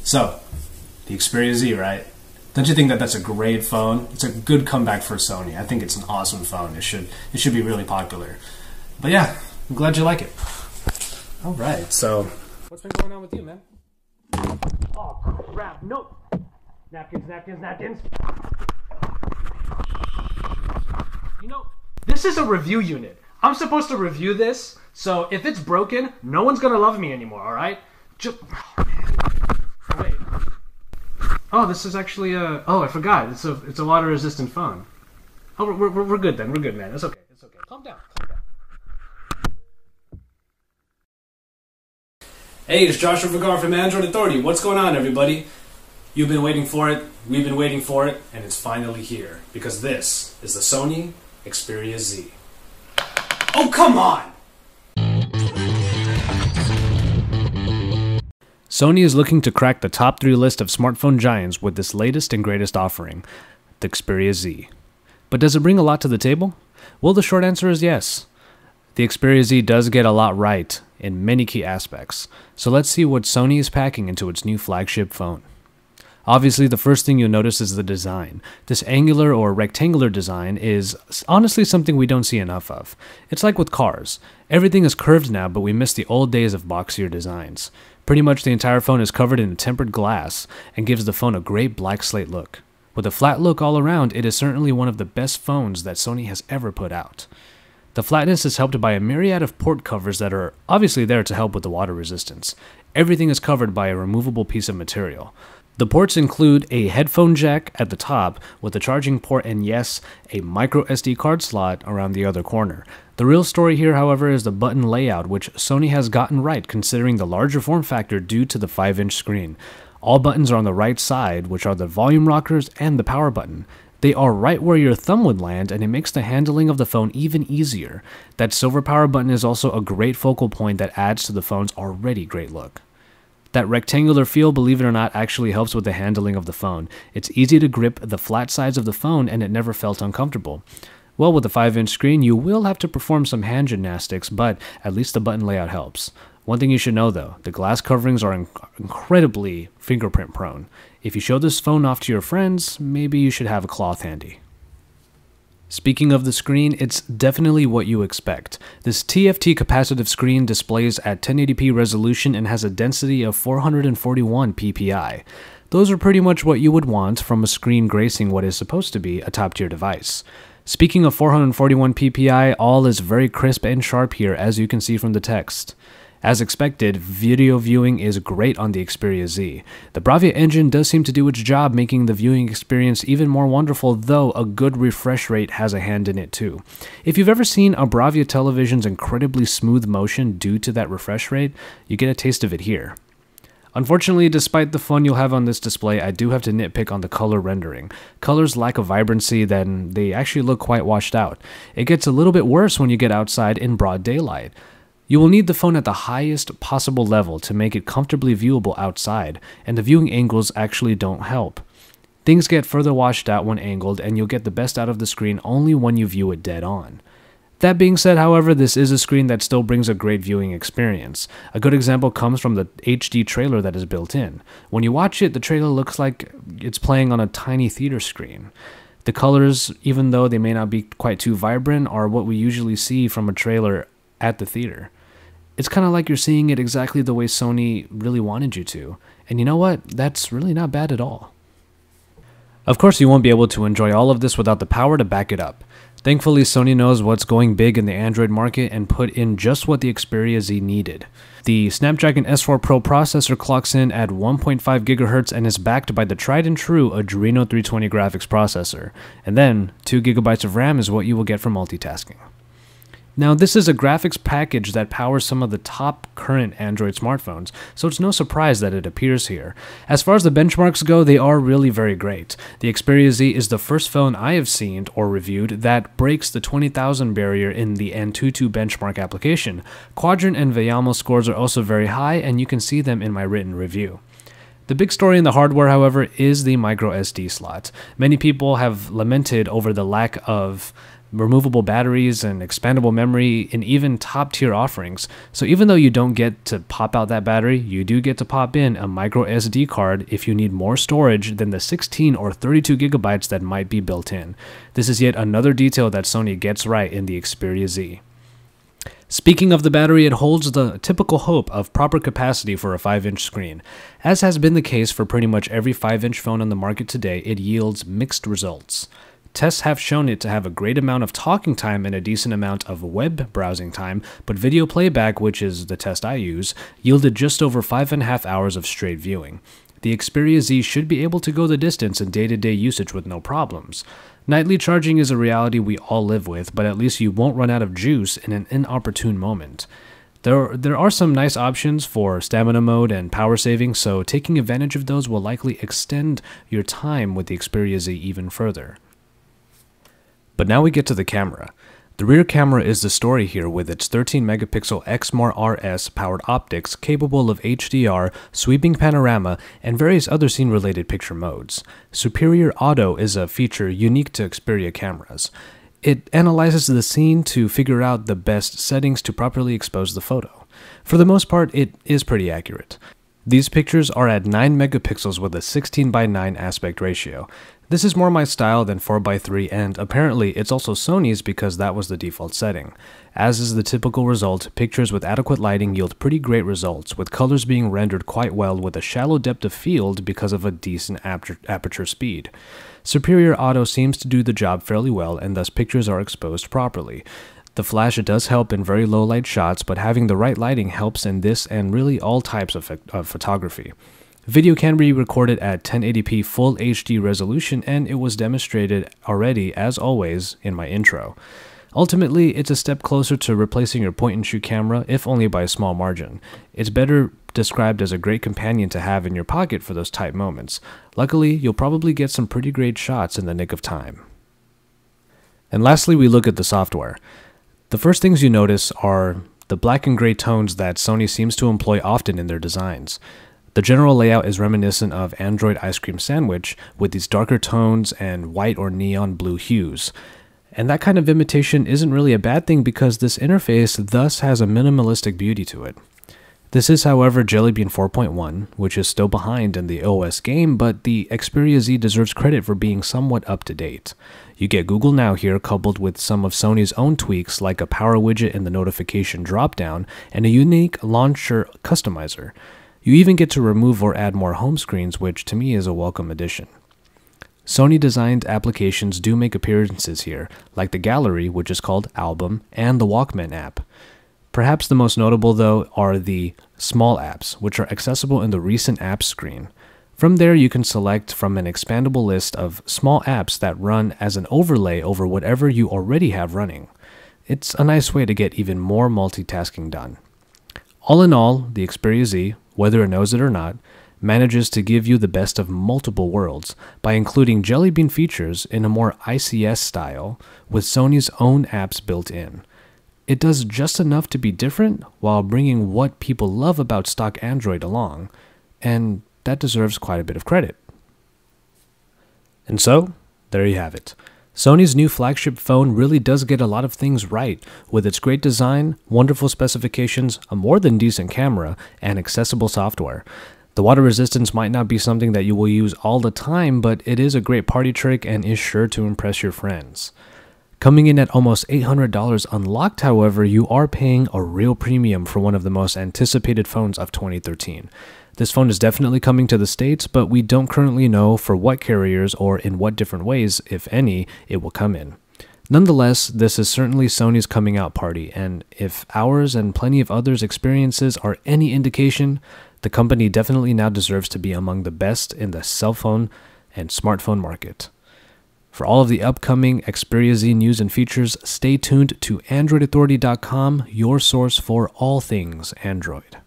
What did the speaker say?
So, the Xperia Z, right? Don't you think that that's a great phone? It's a good comeback for Sony. I think it's an awesome phone. It should be really popular. But yeah, I'm glad you like it. All right, so what's been going on with you, man? Oh crap! No, napkins, napkins, napkins. You know, this is a review unit. I'm supposed to review this, so if it's broken, no one's gonna love me anymore. All right? Just wait. Oh, this is actually a... Oh, I forgot. It's a water-resistant phone. Oh, we're good then. We're good, man. It's okay. It's okay. Calm down. Calm down. Hey, it's Joshua Vergara from Android Authority. What's going on, everybody? You've been waiting for it. We've been waiting for it, and it's finally here because this is the Sony Xperia Z. Oh, come on! Sony is looking to crack the top 3 list of smartphone giants with this latest and greatest offering, the Xperia Z. But does it bring a lot to the table? Well, the short answer is yes. The Xperia Z does get a lot right in many key aspects, so let's see what Sony is packing into its new flagship phone. Obviously, the first thing you'll notice is the design. This angular or rectangular design is honestly something we don't see enough of. It's like with cars. Everything is curved now, but we miss the old days of boxier designs. Pretty much the entire phone is covered in tempered glass and gives the phone a great black slate look. With a flat look all around, it is certainly one of the best phones that Sony has ever put out. The flatness is helped by a myriad of port covers that are obviously there to help with the water resistance. Everything is covered by a removable piece of material. The ports include a headphone jack at the top with a charging port and yes, a micro SD card slot around the other corner. The real story here, however, is the button layout, which Sony has gotten right considering the larger form factor due to the 5-inch screen. All buttons are on the right side, which are the volume rockers and the power button. They are right where your thumb would land, and it makes the handling of the phone even easier. That silver power button is also a great focal point that adds to the phone's already great look. That rectangular feel, believe it or not, actually helps with the handling of the phone. It's easy to grip the flat sides of the phone and it never felt uncomfortable. Well, with the 5-inch screen, you will have to perform some hand gymnastics, but at least the button layout helps. One thing you should know though, the glass coverings are incredibly fingerprint prone. If you show this phone off to your friends, maybe you should have a cloth handy. Speaking of the screen, it's definitely what you expect. This TFT capacitive screen displays at 1080p resolution and has a density of 441 ppi. Those are pretty much what you would want from a screen gracing what is supposed to be a top-tier device. Speaking of 441 ppi, all is very crisp and sharp here, as you can see from the text. As expected, video viewing is great on the Xperia Z. The Bravia engine does seem to do its job, making the viewing experience even more wonderful, though a good refresh rate has a hand in it too. If you've ever seen a Bravia television's incredibly smooth motion due to that refresh rate, you get a taste of it here. Unfortunately, despite the fun you'll have on this display, I do have to nitpick on the color rendering. Colors lack a vibrancy, then they actually look quite washed out. It gets a little bit worse when you get outside in broad daylight. You will need the phone at the highest possible level to make it comfortably viewable outside, and the viewing angles actually don't help. Things get further washed out when angled, and you'll get the best out of the screen only when you view it dead on. That being said, however, this is a screen that still brings a great viewing experience. A good example comes from the HD trailer that is built in. When you watch it, the trailer looks like it's playing on a tiny theater screen. The colors, even though they may not be quite too vibrant, are what we usually see from a trailer at the theater. It's kind of like you're seeing it exactly the way Sony really wanted you to. And you know what? That's really not bad at all. Of course, you won't be able to enjoy all of this without the power to back it up. Thankfully, Sony knows what's going big in the Android market and put in just what the Xperia Z needed. The Snapdragon S4 Pro processor clocks in at 1.5 GHz and is backed by the tried and true Adreno 320 graphics processor. And then, 2 GB of RAM is what you will get for multitasking. Now, this is a graphics package that powers some of the top current Android smartphones, so it's no surprise that it appears here. As far as the benchmarks go, they are really very great. The Xperia Z is the first phone I have seen or reviewed that breaks the 20,000 barrier in the Antutu benchmark application. Quadrant and Vayamo scores are also very high, and you can see them in my written review. The big story in the hardware, however, is the micro SD slot. Many people have lamented over the lack of removable batteries and expandable memory, and even top-tier offerings. So even though you don't get to pop out that battery, you do get to pop in a micro SD card if you need more storage than the 16 or 32 gigabytes that might be built in. This is yet another detail that Sony gets right in the Xperia Z. Speaking of the battery, it holds the typical hope of proper capacity for a 5-inch screen. As has been the case for pretty much every 5-inch phone on the market today, it yields mixed results. Tests have shown it to have a great amount of talking time and a decent amount of web browsing time, but video playback, which is the test I use, yielded just over 5.5 hours of straight viewing. The Xperia Z should be able to go the distance in day-to-day usage with no problems. Nightly charging is a reality we all live with, but at least you won't run out of juice in an inopportune moment. There are some nice options for stamina mode and power saving, so taking advantage of those will likely extend your time with the Xperia Z even further. But now we get to the camera. The rear camera is the story here with its 13-megapixel XMAR-RS powered optics capable of HDR, sweeping panorama, and various other scene-related picture modes. Superior Auto is a feature unique to Xperia cameras. It analyzes the scene to figure out the best settings to properly expose the photo. For the most part, it is pretty accurate. These pictures are at 9 megapixels with a 16:9 aspect ratio. This is more my style than 4:3, and apparently it's also Sony's because that was the default setting. As is the typical result, pictures with adequate lighting yield pretty great results, with colors being rendered quite well with a shallow depth of field because of a decent aperture speed. Superior Auto seems to do the job fairly well, and thus pictures are exposed properly. The flash does help in very low light shots, but having the right lighting helps in this and really all types of photography. Video can be recorded at 1080p full HD resolution, and it was demonstrated already, as always, in my intro. Ultimately, it's a step closer to replacing your point-and-shoot camera, if only by a small margin. It's better described as a great companion to have in your pocket for those tight moments. Luckily, you'll probably get some pretty great shots in the nick of time. And lastly, we look at the software. The first things you notice are the black and gray tones that Sony seems to employ often in their designs. The general layout is reminiscent of Android ice cream sandwich with these darker tones and white or neon blue hues. And that kind of imitation isn't really a bad thing because this interface thus has a minimalistic beauty to it. This is, however, Jelly Bean 4.1, which is still behind in the OS game, but the Xperia Z deserves credit for being somewhat up to date. You get Google Now here coupled with some of Sony's own tweaks like a power widget in the notification dropdown and a unique launcher customizer. You even get to remove or add more home screens, which to me is a welcome addition. Sony-designed applications do make appearances here, like the Gallery, which is called Album, and the Walkman app. Perhaps the most notable, though, are the Small apps, which are accessible in the Recent Apps screen. From there, you can select from an expandable list of small apps that run as an overlay over whatever you already have running. It's a nice way to get even more multitasking done. All in all, the Xperia Z, whether it knows it or not, manages to give you the best of multiple worlds by including Jelly Bean features in a more ICS style with Sony's own apps built in. It does just enough to be different while bringing what people love about stock Android along, and that deserves quite a bit of credit. And so, there you have it. Sony's new flagship phone really does get a lot of things right, with its great design, wonderful specifications, a more than decent camera, and accessible software. The water resistance might not be something that you will use all the time, but it is a great party trick and is sure to impress your friends. Coming in at almost $800 unlocked, however, you are paying a real premium for one of the most anticipated phones of 2013. This phone is definitely coming to the States, but we don't currently know for what carriers or in what different ways, if any, it will come in. Nonetheless, this is certainly Sony's coming out party, and if ours and plenty of others' experiences are any indication, the company definitely now deserves to be among the best in the cell phone and smartphone market. For all of the upcoming Xperia Z news and features, stay tuned to AndroidAuthority.com, your source for all things Android.